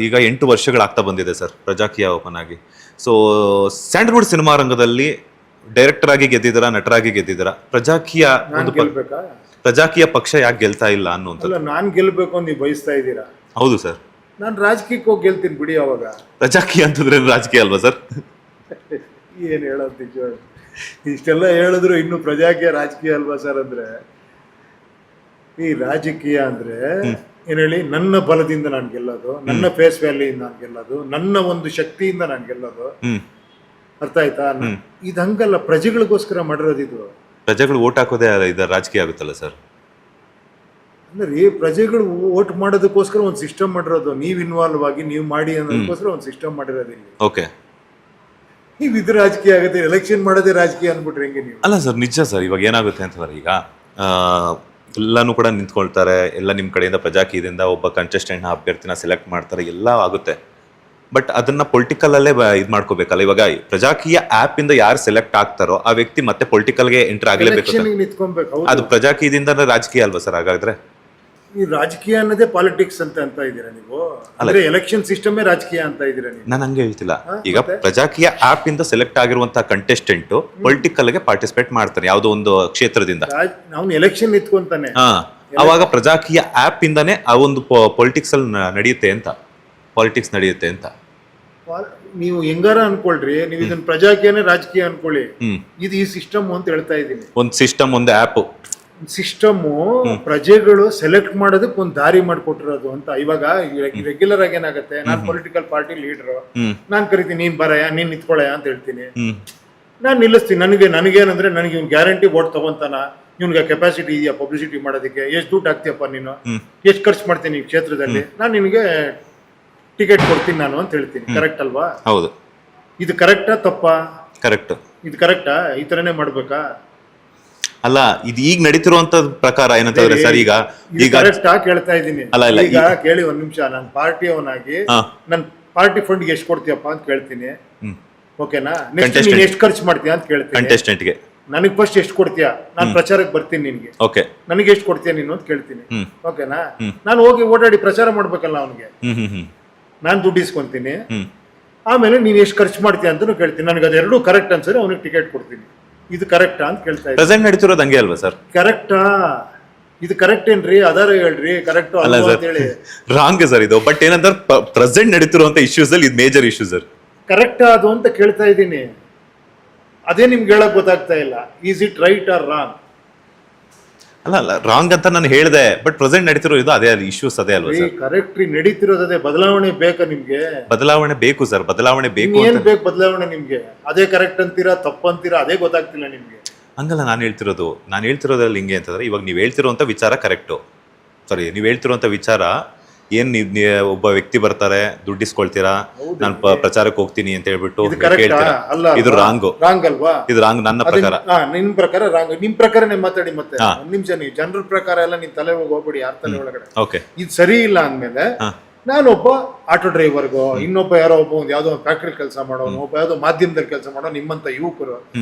ಈಗ 8 ವರ್ಷಗಳಾಗ್ತಾ ಬಂದಿದೆ sir Prajakeeya open ಆಗಿ. ಸೊ ಸ್ಯಾಂಡಲ್ವುಡ್ ಸಿನಿಮಾ ರಂಗದಲ್ಲಿ ಡೈರೆಕ್ಟರ್ ಆಗಿ ಗೆದ್ದಿದ್ದೀರಾ, ನಟರಾಗಿ ಗೆದ್ದಿದ್ದೀರಾ. ಪ್ರಜಾಕೀಯ ಒಂದು ಗೆಲ್ಬೇಕಾ? ಪ್ರಜಾಕೀಯ ಪಕ್ಷ ಯಾಕೆ ಗೆಲ್ತಾ ಇಲ್ಲ ಅನ್ನುವಂಥದ್ದು. ಅಲ್ಲ, ನಾನ್ ಗೆಲ್ಬೇಕು ಅಂತ ನೀವು ಬಯಸ್ತಾ ಇದ್ದೀರಾ? ಹೌದು ಸರ್. ನಾನು ರಾಜಕೀಯಕ್ಕೆ ಹೋಗಿ ಗೆಲ್ತೀನಿ ಬಿಡಿ. ಅವಾಗ ಪ್ರಜಾಕೀಯ ಅಂತಂದ್ರೆ ರಾಜಕೀಯ ಅಲ್ವಾ ಸರ್? ಏನ್ ಹೇಳೋದು ನಿಜ, ಇಷ್ಟೆಲ್ಲ ಹೇಳಿದ್ರು ಇನ್ನು ಪ್ರಜಾಕೀಯ ರಾಜಕೀಯ ಅಲ್ವಾ ಸರ್ ಅಂದ್ರೆ? ಈ ರಾಜಕೀಯ ಅಂದ್ರೆ ಏನ್ ಹೇಳಿ, ನನ್ನ ಬಲದಿಂದ ನಾನು ಗೆಲ್ಲೋದು, ನನ್ನ ಫೇಸ್ ವ್ಯಾಲ್ಯೂಯಿಂದ ನಾನು ಗೆಲ್ಲೋದು, ನನ್ನ ಒಂದು ಶಕ್ತಿಯಿಂದ ನಾನು ಗೆಲ್ಲೋದು. ಅರ್ಥ ಆಯ್ತಾ? ಇದು ಹಂಗಲ್ಲ, ಪ್ರಜೆಗಳಿಗೋಸ್ಕರ ಮಾಡಿರೋದು ಇದು. ಪ್ರಜೆಗಳು ಓಟ್ ಹಾಕೋದೇ ಇದು ರಾಜಕೀಯ ಆಗುತ್ತಲ್ಲ ಸರ್? ಅಂದ್ರೆ ಪ್ರಜೆಗಳು ಓಟ್ ಮಾಡೋದಕ್ಕೋಸ್ಕರ ಒಂದು ಸಿಸ್ಟಮ್ ಮಾಡಿರೋದು. ನೀವ್ ಇನ್ವಾಲ್ವ್ ಆಗಿ ನೀವು ಮಾಡಿ ಅನ್ನೋದಕ್ಕೋಸ್ಕರ ಒಂದು ಸಿಸ್ಟಮ್ ಮಾಡಿರೋದು ಇಲ್ಲಿ. ಓಕೆ, ನೀವು ಇದು ರಾಜಕೀಯ ಆಗುತ್ತೆ, ಎಲೆಕ್ಷನ್ ಮಾಡೋದೇ ರಾಜಕೀಯ ಅನ್ಬಿಟ್ರೆ ಹೆಂಗೆ ನೀವು? ಅಲ್ಲ ಸರ್, ನಿಜ ಸರ್. ಇವಾಗ ಏನಾಗುತ್ತೆ ಅಂತಂದ್ರೆ, ಈಗ ಎಲ್ಲಾನು ಕೂಡ ನಿಂತ್ಕೊಳ್ತಾರೆ, ಎಲ್ಲ ನಿಮ್ಮ ಕಡೆಯಿಂದ ಪ್ರಜಾಕೀಯದಿಂದ ಒಬ್ಬ ಕಂಟೆಸ್ಟೆಂಟ್ ಅಭ್ಯರ್ಥಿನ ಸೆಲೆಕ್ಟ್ ಮಾಡ್ತಾರೆ, ಎಲ್ಲ ಆಗುತ್ತೆ. ಬಟ್ ಅದನ್ನ ಪೊಲಿಟಿಕಲ್ ಅಲ್ಲೇ ಇದು ಮಾಡ್ಕೋಬೇಕಲ್ಲ. ಇವಾಗ ಪ್ರಜಾಕೀಯ ಆಪ್ ಇಂದ ಯಾರು ಸೆಲೆಕ್ಟ್ ಆಗ್ತಾರೋ ಆ ವ್ಯಕ್ತಿ ಮತ್ತೆ ಪೊಲಿಟಿಕಲ್ಗೆ ಎಂಟರ್ ಆಗಲೇಬೇಕು. ಅದು ಪ್ರಜಾಕೀಯದಿಂದ ರಾಜಕೀಯ ಅಲ್ವಾ ಸರ್? ಹಾಗಾದ್ರೆ ಈ ರಾಜಕೀಯ ಅನ್ನೋದೇ ಪಾಲಿಟಿಕ್ಸ್ ಅಂತ ಇದ್ದೀರಾ ನೀವು? ಅಂದ್ರೆ ಎಲೆಕ್ಷನ್ ಸಿಸ್ಟಮೇ ರಾಜಕೀಯ ಅಂತ ಇದ್ದೀರಾ ನೀವು? ನಾನು ಹಂಗೆ ಹೇಳ್ತಿಲ್ಲ. ಈಗ ಪ್ರಜಾಕೀಯ ಆಪ್ ಇಂದ ಸೆಲೆಕ್ಟ್ ಆಗಿರುವಂತಹ ಕಂಟೆಸ್ಟೆಂಟ್ ಪೊಲಿಟಿಕಲ್ ಗೆ ಪಾರ್ಟಿಸಿಪೇಟ್ ಮಾಡ್ತಾರೆ ಯಾವುದೋ ಒಂದು ಕ್ಷೇತ್ರದಿಂದ. ಅವ್ನು ಎಲೆಕ್ಷನ್ ನಿಂತ್ಕೊಂತಾನೆ, ಅವಾಗ ಪ್ರಜಾಕೀಯ ಆಪ್ ಇಂದಾನೆ ಆ ಒಂದು ಪೊಲಿಟಿಕ್ಸ್ ಅಲ್ಲಿ ನಡೆಯುತ್ತೆ ಅಂತ, ಪಾಲಿಟಿಕ್ಸ್ ನಡೆಯುತ್ತೆ ಅಂತ ನೀವು ಹೆಂಗಾರ ಅನ್ಕೊಳ್ರಿ. ನೀವು ಇದನ್ನ ಪ್ರಜಾಕೀಯನೇ ರಾಜಕೀಯ ಅನ್ಕೊಳ್ಳಿ. ಇದು ಈ ಸಿಸ್ಟಮ್ ಅಂತ ಹೇಳ್ತಾ ಇದ್ದೀನಿ. ಒಂದು ಸಿಸ್ಟಮ್, ಒಂದು ಆಪ್ ಸಿಸ್ಟಮು ಪ್ರಜೆಗಳು ಸೆಲೆಕ್ಟ್ ಮಾಡೋದಕ್ಕೆ ಒಂದು ದಾರಿ ಮಾಡಿಕೊಟ್ಟಿರೋದು ಅಂತ. ಇವಾಗ ರೆಗ್ಯುಲರ್ ಆಗಿ ಏನಾಗುತ್ತೆ, ನಾನು ಪೊಲಿಟಿಕಲ್ ಪಾರ್ಟಿ ಲೀಡರ್, ನಾನ್ ಕರಿತೀನಿ, ನೀನ್ ಬರಯ, ನೀನ್ ನಿಂತ್ಕೊಳ್ಳಯ ಅಂತ ಹೇಳ್ತೀನಿ, ನಾನ್ ನಿಲ್ಲಿಸ್ತೀನಿ. ನನಗೇನಂದ್ರೆ ನನಗೆ ಇವ್ನು ಗ್ಯಾರಂಟಿ ವೋಟ್ ತಗೊಂತಾನ, ಇವ್ನಿಗೆ ಕೆಪಾಸಿಟಿ ಇದೆಯಾ ಪಬ್ಲಿಸಿಟಿ ಮಾಡೋದಕ್ಕೆ, ಎಷ್ಟು ದುಡ್ಡು ಹಾಕ್ತೀಯಪ್ಪ ನೀನು, ಎಷ್ಟು ಖರ್ಚು ಮಾಡ್ತೀನಿ ಈ ಕ್ಷೇತ್ರದಲ್ಲಿ, ನಾನು ನಿನಗೆ ಟಿಕೆಟ್ ಕೊಡ್ತೀನಿ ನಾನು ಅಂತ ಹೇಳ್ತೀನಿ. ಕರೆಕ್ಟ್ ಅಲ್ವಾ? ಹೌದು. ಇದು ಕರೆಕ್ಟಾ ತಪ್ಪಾ? ಕರೆಕ್ಟ್. ಇದು ಕರೆಕ್ಟಾ? ಈ ತರನೇ ಮಾಡ್ಬೇಕಾ? ಅಲ್ಲ, ಇದು ಈಗ ನಡೀತಿರುವಂತ ಪ್ರಕಾರ ಏನಂತಂದ್ರೆ ಸರ್, ಈಗ ಕರೆಕ್ಟಾ ಕೇಳ್ತಾ ಇದ್ದೀನಿ. ಅಲ್ಲ, ಈಗ ಕೇಳಿ ಒಂದ್ ನಿಮಿಷ. ನಾನು ಪಾರ್ಟಿ ಅವನಾಗಿ ನನ್ ಪಾರ್ಟಿ ಫಂಡ್ ಎಷ್ಟು ಕೊಡ್ತೀಯಪ್ಪ ಅಂತ ಕೇಳ್ತೀನಿ, ಓಕೆನಾ? ನೆಕ್ಸ್ಟ್ ನೀನ್ ಎಷ್ಟು ಖರ್ಚು ಮಾಡ್ತೀಯ ಅಂತ ಕೇಳ್ತೀನಿ. ಕಂಟೆಸ್ಟೆಂಟ್ಗೆ ನನಗ್ ಫಸ್ಟ್ ಎಷ್ಟು ಕೊಡ್ತೀಯಾ, ನಾನು ಪ್ರಚಾರಕ್ಕೆ ಬರ್ತೀನಿ ನಿನ್ಗೆ, ಓಕೆ, ನನಗೆ ಎಷ್ಟು ಕೊಡ್ತೀಯ ನೀನು ಅಂತ ಕೇಳ್ತೀನಿ, ಓಕೆನಾ? ನಾನು ಹೋಗಿ ಓಡಾಡಿ ಪ್ರಚಾರ ಮಾಡ್ಬೇಕಲ್ಲ ಅವನಿಗೆ, ನಾನು ದುಡ್ಡು ಇಸ್ಕೊಂತೀನಿ. ಆಮೇಲೆ ನೀನ್ ಎಷ್ಟು ಖರ್ಚು ಮಾಡ್ತೀಯ ಅಂತ ಕೇಳ್ತೀನಿ. ನನಗೆ ಅದೆರಡು ಕರೆಕ್ಟ್ ಅನ್ಸರಿ ಅವನಿಗೆ ಟಿಕೆಟ್ ಕೊಡ್ತೀನಿ. ಇದು ಕರೆಕ್ಟಾ ಅಂತ ಕೇಳ್ತಾ ಇದ್ದೀನಿ. ಪ್ರೆಸೆಂಟ್ ನಡೀತಿರೋದು ಹಂಗೆ ಅಲ್ವಾ ಸರ್? ಕರೆಕ್ಟಾ? ಇದು ಕರೆಕ್ಟ್ ಏನ್ರಿ? ಅದಾರ ಹೇಳ್ರಿ ಕರೆಕ್ಟ್ ಅಲ್ಲ ಅಂತ ಹೇಳಿ. ರಾಂಗ್ ಸರ್ ಇದು. ಬಟ್ ಏನಂದ್ರೆ ಪ್ರೆಸೆಂಟ್ ನಡೀತಿರುವಂತ ಇಶ್ಯೂಸ್ ಅಲ್ಲಿ ಇದು ಮೇಜರ್ ಇಶ್ಯೂ ಸರ್. ಕರೆಕ್ಟಾ ಅದು ಅಂತ ಕೇಳ್ತಾ ಇದ್ದೀನಿ. ಅದೇ ನಿಮ್ಗೆ ಹೇಳಕ್ ಗೊತ್ತಾಗ್ತಾ ಇಲ್ಲ. Is it right or wrong? ಅಲ್ಲ, ರಾಂಗ್ ಅಂತ ನಾನು ಹೇಳಿದೆ. ಬಟ್ ಪ್ರೆಸೆಂಟ್ ನಡೀತಿರೋ ಇದು ಅದೇ ಇಶ್ಯೂಸ್ ಅದೇ ಅಲ್ವಾ ಸರ್? ಕರೆಕ್ಟ್ ರೀ, ನಡೀತಿರೋದೇ. ಬದಲಾವಣೆ ಬೇಕಾ ನಿಮ್ಗೆ? ಬದಲಾವಣೆ ಬೇಕು ಸರ್, ಬದಲಾವಣೆ ಬೇಕು. ಏನ್ ಬೇಕು ಬದಲಾವಣೆ ನಿಮ್ಗೆ? ಅದೇ ಕರೆಕ್ಟ್ ಅಂತೀರಾ, ತಪ್ಪಂತೀರಾ, ಅದೇ ಗೊತ್ತಾಗ್ತಿಲ್ಲ ನಿಮ್ಗೆ. ಹಂಗಲ್ಲ ನಾನು ಹೇಳ್ತಿರೋದ್ರಲ್ಲಿ ಹಿಂಗೆ ಅಂತಂದ್ರೆ, ಇವಾಗ ನೀವು ಹೇಳ್ತಿರುವಂತ ವಿಚಾರ ಕರೆಕ್ಟು. ಸಾರಿ, ನೀವು ಹೇಳ್ತಿರುವಂತ ವಿಚಾರ ಏನ್ ಒಬ್ಬ ವ್ಯಕ್ತಿ ಬರ್ತಾರೆ, ದುಡ್ಡಿಸ್ಕೊಳ್ತೀರಾ, ನಾನು ಪ್ರಚಾರಕ್ಕೆ ಹೋಗ್ತೀನಿ ಅಂತ ಹೇಳ್ಬಿಟ್ಟು ಹೇಳ್ತೀರಾ, ಇದು ರಾಂಗ್ ಅಲ್ವಾ? ಇದು ರಾಂಗ್ ನನ್ನ ಪ್ರಕಾರ. ನಿಮ್ ಪ್ರಕಾರ ರಾಂಗ್. ನಿಮ್ ಪ್ರಕಾರನೇ ಮಾತಾಡಿ. ಮತ್ತೆ ಒಂದ್ ನಿಮಿಷ, ನೀವು ಜನರ ಪ್ರಕಾರ ಎಲ್ಲ ನಿಮ್ ತಲೆ ಹೋಗ್ಬಿಡಿ, ಯಾರ ತಲೆ ಒಳಗಡೆ. ಓಕೆ, ಇದು ಸರಿ ಇಲ್ಲ ಅಂದ್ಮೇಲೆ ನಾನೊಬ್ಬ ಆಟೋ ಡ್ರೈವರ್ಗೋ, ಇನ್ನೊಬ್ಬ ಯಾರೋ ಒಬ್ಬ ಯಾವ್ದೋ ಒಂದು ಫ್ಯಾಕ್ಟ್ರಿ ಕೆಲಸ ಮಾಡೋನು, ಒಬ್ಬ ಯಾವ್ದೋ ಮಾಧ್ಯಮದಲ್ಲಿ ಕೆಲಸ ಮಾಡೋ, ನಿಮ್ಮಂತ ಯುವಕರು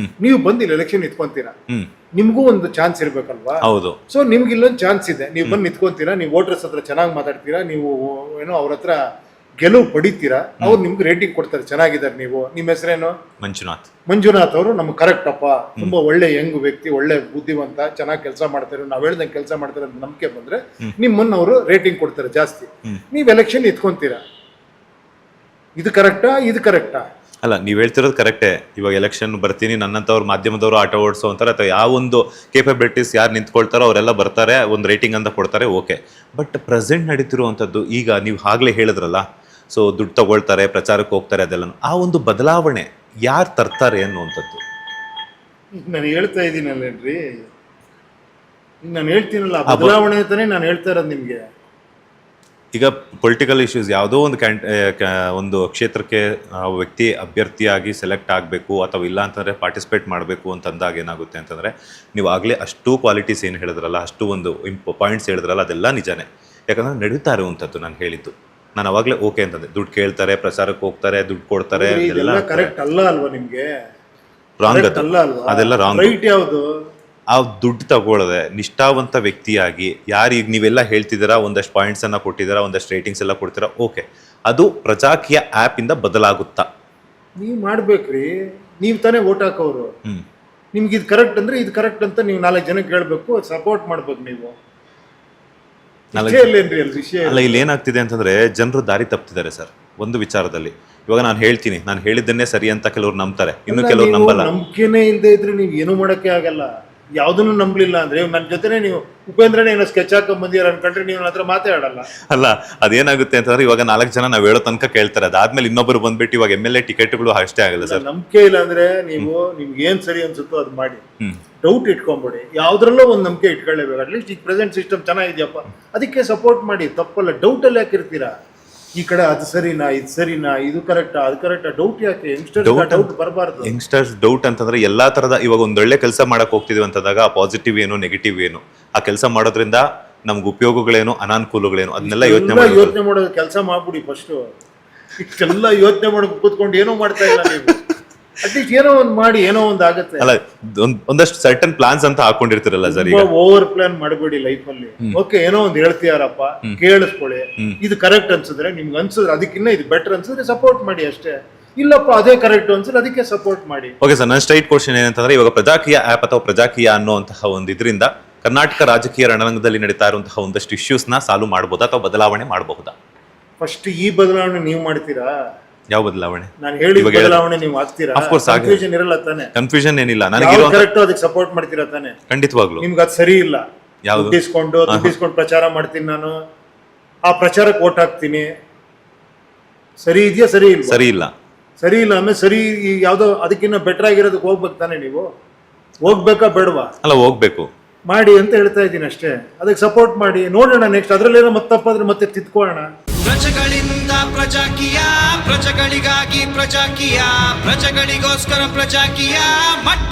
ನೀವು ಬಂದು ಇಲ್ಲಿ ಎಲೆಕ್ಷನ್ ನಿಂತ್ಕೊಂತೀರಾ, ನಿಮ್ಗೂ ಒಂದು ಚಾನ್ಸ್ ಇರ್ಬೇಕಲ್ವಾ? ಹೌದು. ಸೊ ನಿಮ್ಗೆ ಇಲ್ಲೊಂದು ಚಾನ್ಸ್ ಇದೆ. ನೀವು ಬಂದು ನಿಂತ್ಕೊಂತೀರಾ, ನೀವು ವೋಟರ್ಸ್ ಹತ್ರ ಚೆನ್ನಾಗಿ ಮಾತಾಡ್ತೀರಾ, ನೀವು ಏನೋ ಅವ್ರ ಹತ್ರ ಗೆಲುವು ಪಡಿತೀರಾ, ಅವ್ರು ನಿಮ್ಗೆ ರೇಟಿಂಗ್ ಕೊಡ್ತಾರೆ, ಚೆನ್ನಾಗಿದ್ದಾರೆ ನೀವು. ನಿಮ್ಮ ಹೆಸರೇನು? ಮಂಜುನಾಥ್ ಅವರು ನಮ್ಗೆ ಕರೆಕ್ಟ್ ಅಪ್ಪ, ತುಂಬಾ ಒಳ್ಳೆ ಯಂಗ್ ವ್ಯಕ್ತಿ, ಒಳ್ಳೆ ಬುದ್ಧಿವಂತ, ಚೆನ್ನಾಗಿ ಕೆಲಸ ಮಾಡ್ತಾರೆ, ನಾವ್ ಹೇಳ್ದಂಗೆ ಕೆಲಸ ಮಾಡ್ತಾರೆ ಅಂತ ನಂಬಿಕೆ ಬಂದ್ರೆ ನಿಮ್ಮನ್ನ ಅವರು ರೇಟಿಂಗ್ ಕೊಡ್ತಾರೆ ಜಾಸ್ತಿ. ನೀವ್ ಎಲೆಕ್ಷನ್ ಇಟ್ಕೊಂತೀರಾ. ಇದು ಕರೆಕ್ಟಾ? ಇದು ಕರೆಕ್ಟಾ? ಅಲ್ಲ, ನೀವ್ ಹೇಳ್ತಿರೋದು ಕರೆಕ್ಟೇ. ಇವಾಗ ಎಲೆಕ್ಷನ್ ಬರ್ತೀನಿ, ನನ್ನಂತವ್ರು ಮಾಧ್ಯಮದವರು ಆಟೋ ಓಡಿಸೋ ಅಂತಾರೆ, ಅಥವಾ ಯಾವ ಒಂದು ಕೇಪಬಿಲಿಟೀಸ್ ಯಾರು ನಿಂತ್ಕೊಳ್ತಾರೋ ಅವರೆಲ್ಲ ಬರ್ತಾರೆ, ಒಂದು ರೇಟಿಂಗ್ ಅಂತ ಕೊಡ್ತಾರೆ, ಓಕೆ. ಬಟ್ ಪ್ರೆಸೆಂಟ್ ನಡೀತಿರುವಂಥದ್ದು, ಈಗ ನೀವು ಆಗ್ಲೇ ಹೇಳಿದ್ರಲ್ಲ, ಸೊ ದುಡ್ಡು ತಗೊಳ್ತಾರೆ, ಪ್ರಚಾರಕ್ಕೆ ಹೋಗ್ತಾರೆ, ಅದೆಲ್ಲ ಆ ಒಂದು ಬದಲಾವಣೆ ಯಾರು ತರ್ತಾರೆ ಅನ್ನುವಂಥದ್ದು. ನಾನು ಹೇಳ್ತಾ ಇದ್ದೀನಲ್ಲೇನ್ರಿ, ನಾನು ಹೇಳ್ತೀನಲ್ಲ, ಬದಲಾವಣೆ ಅಂತಾನೆ ನಾನು ಹೇಳ್ತಾ ಇರೋದು ನಿಮ್ಗೆ. ಈಗ ಪೊಲಿಟಿಕಲ್ ಇಶ್ಯೂಸ್ ಯಾವುದೋ ಒಂದು ಕ್ಷೇತ್ರಕ್ಕೆ ವ್ಯಕ್ತಿ ಅಭ್ಯರ್ಥಿಯಾಗಿ ಸೆಲೆಕ್ಟ್ ಆಗಬೇಕು, ಅಥವಾ ಇಲ್ಲ ಅಂತಂದರೆ ಪಾರ್ಟಿಸಿಪೇಟ್ ಮಾಡಬೇಕು ಅಂತಂದಾಗ ಏನಾಗುತ್ತೆ ಅಂತಂದರೆ, ನೀವು ಆಗಲೇ ಅಷ್ಟು ಕ್ವಾಲಿಟೀಸ್ ಏನು ಹೇಳಿದ್ರಲ್ಲ, ಅಷ್ಟು ಒಂದು ಪಾಯಿಂಟ್ಸ್ ಹೇಳಿದ್ರಲ್ಲ, ಅದೆಲ್ಲ ನಿಜಾನೇ. ಯಾಕಂದರೆ ನಡೀತಾ ಇರುವಂಥದ್ದು ನಾನು ಹೇಳಿದ್ದು. ನಾನು ಅವಾಗಲೇ ಓಕೆ ಅಂತಂದೆ. ದುಡ್ಡು ಕೇಳ್ತಾರೆ, ಪ್ರಚಾರಕ್ಕೆ ಹೋಗ್ತಾರೆ, ದುಡ್ಡು ಕೊಡ್ತಾರೆ, ಎಲ್ಲ ಕರೆಕ್ಟ್ ಅಲ್ಲ ಅಲ್ವಾ ನಿಮ್ಗೆ? ರಾಂಗ್ ಅದೆಲ್ಲ ರಾಂಗ್. ರೈಟ್ ಯಾವುದು? ಆ ದುಡ್ಡು ತಗೊಳ್ಳದೆ ನಿಷ್ಠಾವಂತ ವ್ಯಕ್ತಿಯಾಗಿ ಯಾರು ಈಗ ನೀವೆಲ್ಲ ಹೇಳ್ತಿದ್ದೀರಾ, ಒಂದಷ್ಟು ಪಾಯಿಂಟ್ಸ್ ಅನ್ನ ಕೊಟ್ಟಿದ್ದೀರಾ, ಒಂದಷ್ಟು ರೇಟಿಂಗ್ಸ್ ಎಲ್ಲ ಕೊಡ್ತೀರಾ, ಓಕೆ. ಅದು ಪ್ರಜಾಕೀಯ ಆ್ಯಪ್ ಇಂದ ಬದಲಾಗುತ್ತಾ? ನೀವು ಮಾಡ್ಬೇಕ್ರಿ, ನೀವು ತಾನೇ ಓಟ್ ಹಾಕೋರು. ಹ್ಮ್ ನಿಮ್ಗೆ ಇದು ಕರೆಕ್ಟ್ ಅಂದ್ರೆ ಇದು ಕರೆಕ್ಟ್ ಅಂತ ನೀವು 4 ಜನಕ್ಕೆ ಹೇಳ್ಬೇಕು, ಸಪೋರ್ಟ್ ಮಾಡ್ಬೇಕು ನೀವು. ವಿಷಯ ಇಲ್ಲೇನ್ರಿ ಅಲ್ಲಿ ವಿಷಯ? ಅಲ್ಲ, ಇಲ್ಲಿ ಏನಾಗ್ತಿದೆ ಅಂತಂದ್ರೆ ಜನರು ದಾರಿ ತಪ್ತಿದ್ದಾರೆ ಸರ್ ಒಂದು ವಿಚಾರದಲ್ಲಿ. ಇವಾಗ ನಾನು ಹೇಳ್ತೀನಿ, ನಾನು ಹೇಳಿದ್ದನ್ನೇ ಸರಿ ಅಂತ ಕೆಲವ್ರು ನಂಬ್ತಾರೆ, ಇನ್ನು ಕೆಲವ್ರು ನಂಬಲ್ಲ. ನಂಬಿಕೆನೇ ಇಲ್ಲದೆ ಇದ್ರೆ ನೀವು ಏನು ಮಾಡಕ್ಕೆ ಆಗಲ್ಲ. ಯಾವ್ದನ್ನು ನಂಬಲಿಲ್ಲ ಅಂದ್ರೆ ನನ್ನ ಜೊತೆನೆ ನೀವು ಉಪೇಂದ್ರನೇ ಏನೋ ಸ್ಕೆಚ್ ಹಾಕೊಂಡ್ ಬಂದಿರ ಅನ್ಕೊಂಡ್ರೆ ನೀವು ನನ್ನ ಹತ್ರ ಮಾತಾಡಲ್ಲ. ಅಲ್ಲ, ಅದೇನಾಗುತ್ತೆ ಅಂತಂದ್ರೆ ಇವಾಗ 4 ಜನ ನಾವ್ ಹೇಳೋ ತನಕ ಕೇಳ್ತಾರೆ, ಅದಾದ್ಮೇಲೆ ಇನ್ನೊಬ್ಬರು ಬಂದ್ಬಿಟ್ಟು ಇವಾಗ MLA ಟಿಕೆಟ್ಗಳು ಅಷ್ಟೇ ಆಗಲ್ಲ ಸರ್. ನಂಬಿಕೆ ಇಲ್ಲ ಅಂದ್ರೆ ನೀವು ನಿಮ್ಗೆ ಏನ್ ಸರಿ ಅನ್ಸುತ್ತೋ ಅದು ಮಾಡಿ. ಡೌಟ್ ಇಟ್ಕೊಂಬಿಡಿ, ಯಾವ್ದ್ರಲ್ಲೋ ಒಂದು ನಂಬಿಕೆ ಇಟ್ಕೊಳ್ಳೇಬೇಕು. ಅಟ್ಲೀಸ್ಟ್ ಈಗ ಪ್ರೆಸೆಂಟ್ ಸಿಸ್ಟಮ್ ಚೆನ್ನಾಗಿದ್ಯಪ್ಪ ಅದಕ್ಕೆ ಸಪೋರ್ಟ್ ಮಾಡಿ, ತಪ್ಪಲ್ಲ. ಡೌಟ್ ಅಲ್ಲಿ ಯಾಕಿರ್ತೀರಾ? ಈ ಕಡೆ ಅದು ಸರಿನಾ, ಇದು ಸರಿನಾ, ಇದು ಕರೆಕ್ಟಾ, ಅದು ಕರೆಕ್ಟಾ, ಡೌಟ್ ಯಾಕೆ? ಡೌಟ್ ಬರಬಾರ್ದು. ಯಂಗ್ಸ್ಟರ್ಸ್ ಡೌಟ್ ಅಂತಂದ್ರೆ ಎಲ್ಲಾ ತರದ, ಇವಾಗ ಒಂದೊಳ್ಳೆ ಕೆಲಸ ಮಾಡಕ್ ಹೋಗ್ತಿದ್ವಿ ಅಂತಂದಾಗ ಆ ಪಾಸಿಟಿವ್ ಏನು ನೆಗೆಟಿವ್ ಏನು, ಆ ಕೆಲಸ ಮಾಡೋದ್ರಿಂದ ನಮ್ಗೆ ಉಪಯೋಗಗಳೇನು ಅನಾನುಕೂಲಗಳೇನು ಅದನ್ನೆಲ್ಲ ಯೋಚನೆ ಮಾಡೋದು ಕೆಲಸ ಮಾಡ್ಬಿಡಿ ಫಸ್ಟ್. ಇಷ್ಟೆಲ್ಲ ಯೋಚನೆ ಮಾಡಿ ಕೂತ್ಕೊಂಡು ಏನೋ ಮಾಡ್ತಾ ಇಲ್ಲ ನೀವು. ಅಟ್ಲೀಸ್ಟ್ ಏನೋ ಒಂದು ಮಾಡಿ, ಏನೋ ಒಂದು ಆಗುತ್ತೆ. ಅಲ್ಲ, ಒಂದಷ್ಟು ಸರ್ಟನ್ ಪ್ಲಾನ್ಸ್ ಅಂತ ಹಾಕೊಂಡಿರ್ತಿರಲ್ಲ ಸರ್. ಈಗ ಓವರ್ ಪ್ಲಾನ್ ಮಾಡಬೇಡಿ ಲೈಫ್ ಅಲ್ಲಿ. ಓಕೆ, ಏನೋ ಒಂದು ಹೇಳ್ತೀಯಾರಪ್ಪ, ಕೇಳಿಸ್ಕೊಳ್ಳಿ. ಇದು ಕರೆಕ್ಟ್ ಅನ್ಸಿದ್ರೆ, ನಿಮ್ಗೆ ಅನ್ಸಿದ್ರೆ ಅದಕ್ಕಿನ್ನ ಇದು ಬೆಟರ್ ಅನ್ಸಿದ್ರೆ ಸಪೋರ್ಟ್ ಮಾಡಿ ಅಷ್ಟೇ. ಇಲ್ಲಪ್ಪ ಅದೇ ಕರೆಕ್ಟ್ ಅನ್ಸಿದ್ರೆ ಅದಕ್ಕೆ ಸಪೋರ್ಟ್ ಮಾಡಿ. ಓಕೆ ಸರ್, ನನ್ನ ಸ್ಟ್ರೈಟ್ ಕ್ವಶನ್ ಏನಂತಂದ್ರೆ, ಇವಾಗ ಪ್ರಜಾಕೀಯ ಆಪ್ ಅಥವಾ ಪ್ರಜಾಕೀಯ ಅನ್ನುವಂತಹ ಒಂದು ಇದರಿಂದ ಕರ್ನಾಟಕ ರಾಜಕೀಯ ರಣರಂಗದಲ್ಲಿ ನಡೀತಾ ಇರುವಂತಹ ಒಂದಷ್ಟು ಇಶ್ಯೂಸ್ ನ ಸಾಲ್ವ್ ಮಾಡಬಹುದಾ ಅಥವಾ ಬದಲಾವಣೆ ಮಾಡಬಹುದಾ? ಫಸ್ಟ್ ಈ ಬದಲಾವಣೆ ನೀವು ಮಾಡ್ತೀರಾ? ಯಾವ ಬದಲಾವಣೆ? ನಾನು ಹೇಳಿ ಬದಲಾವಣೆ ನೀವು ಆಗ್ತೀರಾ? ಕನ್ಫ್ಯೂಷನ್ ಇರಲ್ಲ ತಾನೆ? ಕನ್ಫ್ಯೂಷನ್ ಏನಿಲ್ಲ. ನನಗೆ ಕರೆಕ್ಟ್ ಅದಕ್ಕೆ ಸಪೋರ್ಟ್ ಮಾಡ್ತೀರಾ ತಾನೆ? ಖಂಡಿತವಾಗ್ಲು. ನಿಮ್ಗೆ ಅದು ಸರಿ ಇಲ್ಲ, ದುಡ್ಡಿಸ್ಕೊಂಡು ಪ್ರಚಾರ ಮಾಡ್ತೀನಿ ನಾನು, ಆ ಪ್ರಚಾರಕ್ಕೆ ಓಟ್ ಹಾಕ್ತೀನಿ. ಸರಿ ಇದೆಯಾ? ಸರಿ ಇಲ್ಲ. ಸರಿ ಇಲ್ಲ. ಸರಿ ಇಲ್ಲ ಆಮೇಲೆ ಸರಿ ಯಾವ್ದೋ ಅದಕ್ಕಿನ್ನ ಬೆಟರ್ ಆಗಿರೋದಕ್ಕೆ ಹೋಗ್ಬೇಕು ತಾನೆ? ನೀವು ಹೋಗ್ಬೇಕಾ ಬೇಡವಾ? ಅಲ್ಲ, ಹೋಗ್ಬೇಕು ಮಾಡಿ ಅಂತ ಹೇಳ್ತಾ ಇದ್ದೀನಿ ಅಷ್ಟೇ. ಅದಕ್ಕೆ ಸಪೋರ್ಟ್ ಮಾಡಿ, ನೋಡೋಣ ನೆಕ್ಸ್ಟ್ ಅದ್ರಲ್ಲೇನೋ ಮತ್ತೆ ತಪ್ಪಾದ್ರೆ ಮತ್ತೆ ತಿದ್ಕೊಳ್ಳೋಣ. ಪ್ರಜೆಗಳಿಂದ ಪ್ರಜಾಕೀಯ, ಪ್ರಜೆಗಳಿಗಾಗಿ ಪ್ರಜಾಕೀಯ, ಪ್ರಜೆಗಳಿಗೋಸ್ಕರ ಪ್ರಜಾಕೀಯ ಮಟ್ಟ